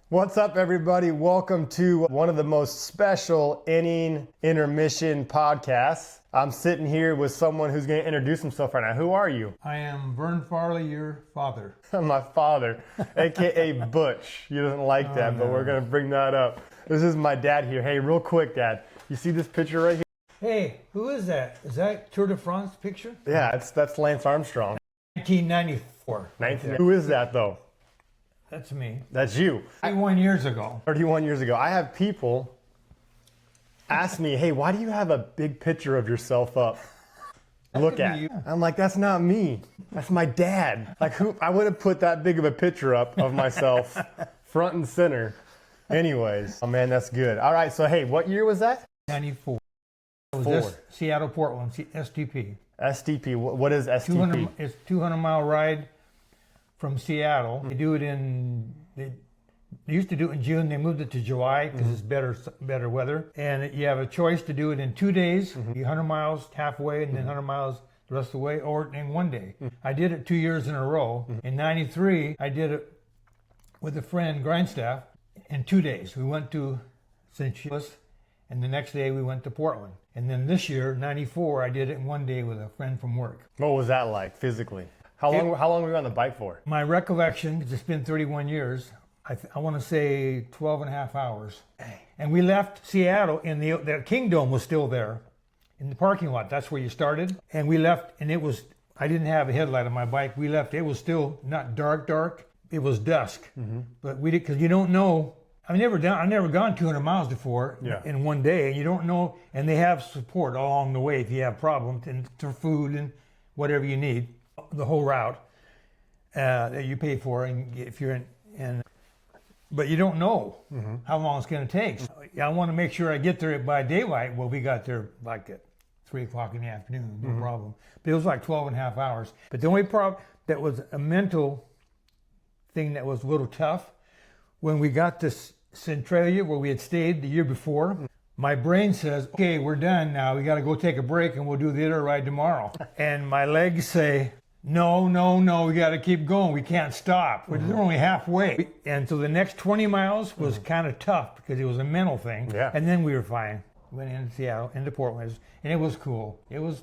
What's up, everybody? Welcome to one of the most special inning intermission podcasts. I'm sitting here with someone who's going to introduce himself right now. Who are you? I am Vern Farley, your father. My father, aka Butch. He doesn't like that, but we're going to bring that up. This is my dad here. Hey, real quick, Dad. You see this picture right here? Hey, who is that? Is that Tour de France picture? Yeah, that's Lance Armstrong. 1994. Who is that, though? That's me. That's you. 31 years ago. 31 years ago. I have people ask me, hey, why do you have a big picture of yourself up? Look at. I'm like, that's not me. That's my dad. Like, who? I would have put that big of a picture up of myself front and center. Anyways, oh man, that's good. All right, so hey, what year was that? 94. It was Seattle, Portland, STP. STP. What is STP? It's a 200-mile ride from Seattle. They do it they used to do it in June. They moved it to July because it's better weather. And you have a choice to do it in 2 days, 100 miles halfway, and then 100 miles the rest of the way, or in 1 day. I did it 2 years in a row. In 93, I did it with a friend, Grindstaff, in 2 days. We went to St. Louis, and the next day we went to Portland. And then this year, 94, I did it in 1 day with a friend from work. What was that like physically? How long were you on the bike for? My recollection, because it's been 31 years, I want to say 12 and a half hours. And we left Seattle, and the Kingdom was still there in the parking lot. That's where you started. And we left, and I didn't have a headlight on my bike. We left, it was still not dark. It was dusk. But we did, because you don't know. I've never gone 200 miles before in 1 day, and you don't know. And they have support all along the way if you have problems, and for food and whatever you need. The whole route that you pay for, and if you're but you don't know how long it's going to take. So I want to make sure I get there by daylight. Well, we got there like at 3 o'clock in the afternoon, no problem. But it was like 12 and a half hours. But the only problem that was a mental thing that was a little tough, when we got to Centralia, where we had stayed the year before, my brain says, okay, we're done now. We got to go take a break, and we'll do the other ride tomorrow. And my legs say, no, we got to keep going. We can't stop. We're only halfway. And so the next 20 miles was kind of tough because it was a mental thing. Yeah. And then we were fine. Went into Seattle, into Portland, and it was cool. It was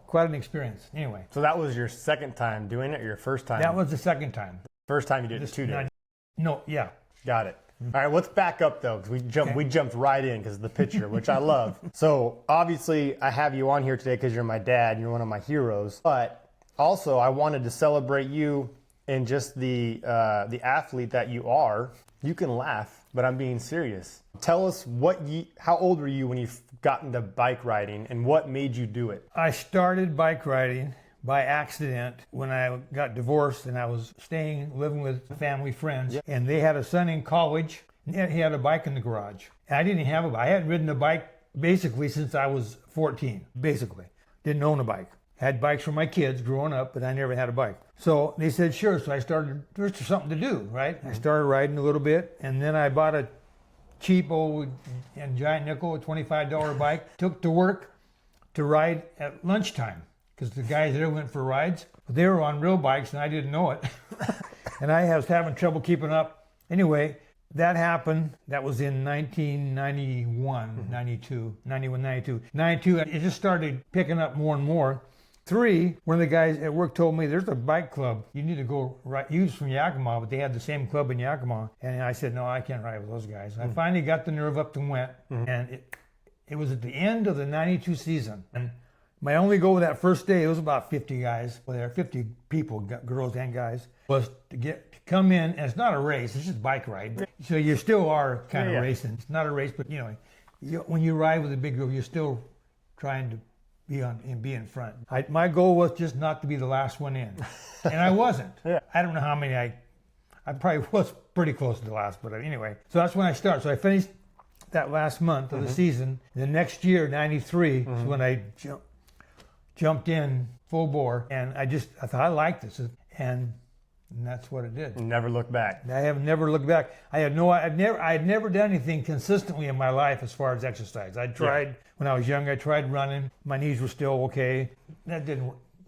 quite an experience. Anyway. So that was your second time doing it, or your first time? That was the second time. First time you did it 2 days? No, yeah. Got it. All right, let's back up though, because we jumped right in because of the picture, which I love. So obviously I have you on here today because you're my dad, you're one of my heroes. But also I wanted to celebrate you and just the athlete that you are. You can laugh, but I'm being serious. Tell us how old were you when you got into bike riding, and what made you do it? I started bike riding by accident when I got divorced, and I was living with family friends, and they had a son in college, and he had a bike in the garage. And I didn't have a bike. I hadn't ridden a bike basically since I was 14, basically. Didn't own a bike. Had bikes for my kids growing up, but I never had a bike. So they said, sure. So I started, there's something to do, right? I started riding a little bit, and then I bought a cheap old and giant nickel, a $25 bike, took to work to ride at lunchtime. Because the guys there went for rides, but they were on real bikes and I didn't know it. And I was having trouble keeping up. Anyway, that happened. That was in 1991, 92, 91, 92. 92, it just started picking up more and more. 3, one of the guys at work told me, there's a bike club. You need to go ride. He was from Yakima, but they had the same club in Yakima. And I said, no, I can't ride with those guys. I finally got the nerve up and went. And it was at the end of the 92 season. And my only goal that first day, it was about 50 guys. Well, there were 50 people, girls and guys, was to come in, and it's not a race, it's just bike ride. So you still are kind of racing. It's not a race, but when you ride with a big group, you're still trying to be in front. My goal was just not to be the last one in, and I wasn't. I don't know how many I probably was pretty close to the last, but anyway. So that's when I started. So I finished that last month of the season. The next year, 93, is when I jumped in full bore, and I thought, I like this, and that's what it did. Never looked back. I have never looked back. I had never done anything consistently in my life as far as exercise. I tried when I was young. I tried running. My knees were still okay. That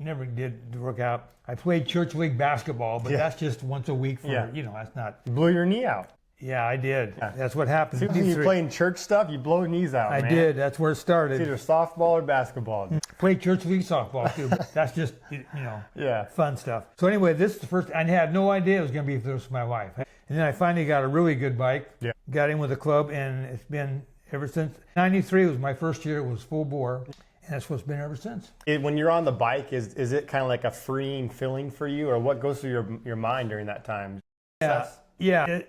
never did work out. I played church league basketball, but that's just once a week for that's not. Blew your knee out. Yeah, I did. That's what happened. As soon as you playing church stuff, you blow knees out, I man. did. That's where it started. It's either softball or basketball. Played church league softball too. But that's just, Yeah. fun stuff. So anyway, this is the first. I had no idea it was going to be for this with my wife. And then I finally got a really good bike. Yeah. Got in with the club, and it's been ever since. '93 was my first year. It was full bore, and that's what's been ever since. When you're on the bike, is it kind of like a freeing feeling for you, or what goes through your mind during that time? Yeah.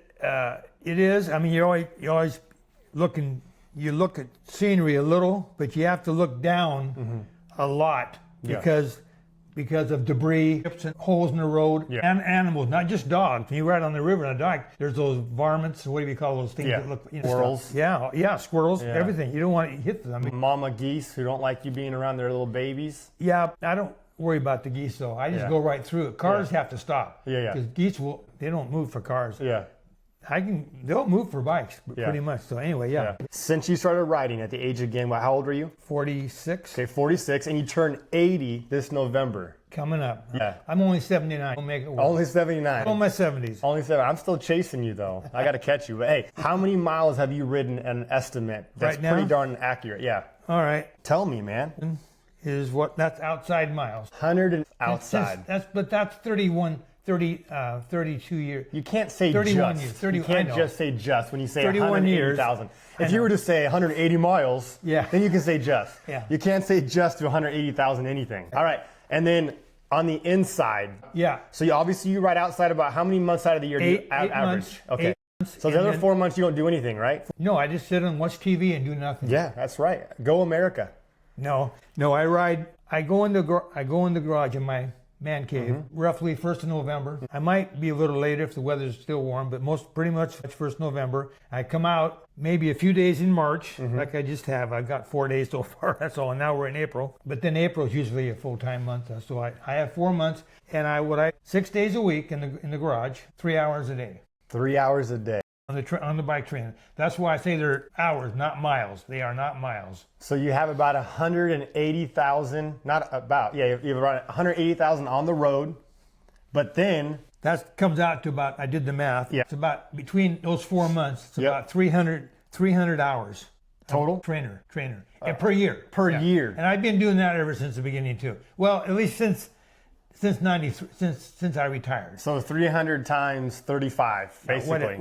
It is. I mean, you always looking. You look at scenery a little, but you have to look down a lot because of debris, and holes in the road, and animals, not just dogs. When you ride on the river on a dog, there's those varmints. What do you call those things that look? Squirrels. Stuff. Yeah, squirrels. Yeah. Everything. You don't want to hit them. Mama geese who don't like you being around their little babies. Yeah, I don't worry about the geese though. I just go right through it. Cars have to stop. Yeah. Because geese they don't move for cars. Yeah. They'll move for bikes, pretty much. So anyway, Since you started riding at the age of how old were you? 46. Okay, 46, and you turn 80 this November. Coming up. Yeah. I'm only 79. I'll make it work. Only 79. I'm in my 70s. Only 7. I'm still chasing you though. I got to catch you. But hey, how many miles have you ridden an estimate that's right now? pretty darn accurate? Yeah. All right. Tell me, man. Is what that's outside miles. 100 and outside. That's 32 years. You can't say 31 just. years. 30, you can't just say just when you say 31 years. 180,000. If you were to say 180 miles, then you can say just. Yeah. You can't say just to 180,000 anything. All right. And then on the inside. Yeah. So you ride outside about how many months out of the year do you average? Months, okay. 8 months, So the other 4 months you don't do anything, right? No, I just sit and watch TV and do nothing. Yeah, that's right. Go America. No, I ride. I go in the garage in my man cave roughly 1st of November. I might be a little later if the weather's still warm, but pretty much 1st November. I come out maybe a few days in March, like I just have. I've got 4 days so far. That's all. And now we're in April. But then April is usually a full-time month. So I have 4 months, and I 6 days a week in the garage, 3 hours a day. 3 hours a day. On the bike train. That's why I say they're hours, not miles. They are not miles. So you have about 180,000, not about, you have around 180,000 on the road, but then... That comes out to about, I did the math. Yeah. It's about, between those 4 months, it's about 300 hours. Total? Trainer. Per year. Per year. And I've been doing that ever since the beginning too. Well, at least since 93, since I retired. So 300 times 35, basically.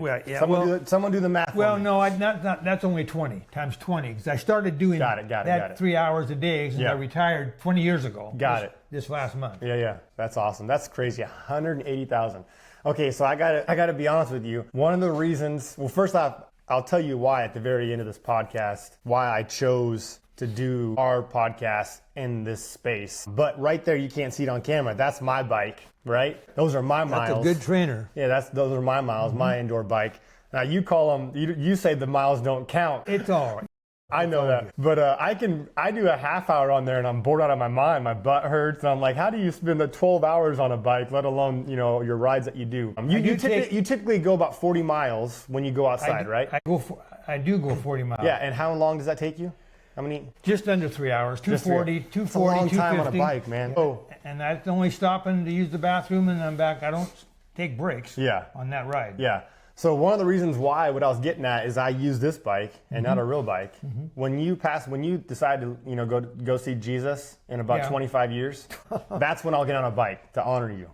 Someone do the math. Well, no, that's only 20 times 20 because I started doing got it. 3 hours a day since I retired 20 years ago. This last month. Yeah. That's awesome. That's crazy. 180,000. Okay, so I gotta be honest with you. One of the reasons. Well, first off, I'll tell you why at the very end of this podcast. Why I chose to do our podcast in this space. But right there, you can't see it on camera. That's my bike, right? Those are my miles. That's a good trainer. Yeah, those are my miles, my indoor bike. Now you call them, you say the miles don't count. It's all right. I know that. But I do a half hour on there and I'm bored out of my mind. My butt hurts. And I'm like, how do you spend the 12 hours on a bike, let alone, your rides that you do? You typically go about 40 miles when you go outside, right? I do go 40 miles. Yeah, and how long does that take you? How many? Just under 3 hours. 240, 240, it's a long 250. time on a bike, man. Oh. And that's only stopping to use the bathroom and I'm back. I don't take breaks on that ride. Yeah. So one of the reasons why, what I was getting at, is I use this bike and not a real bike. When you decide to go see Jesus in about 25 years, that's when I'll get on a bike to honor you.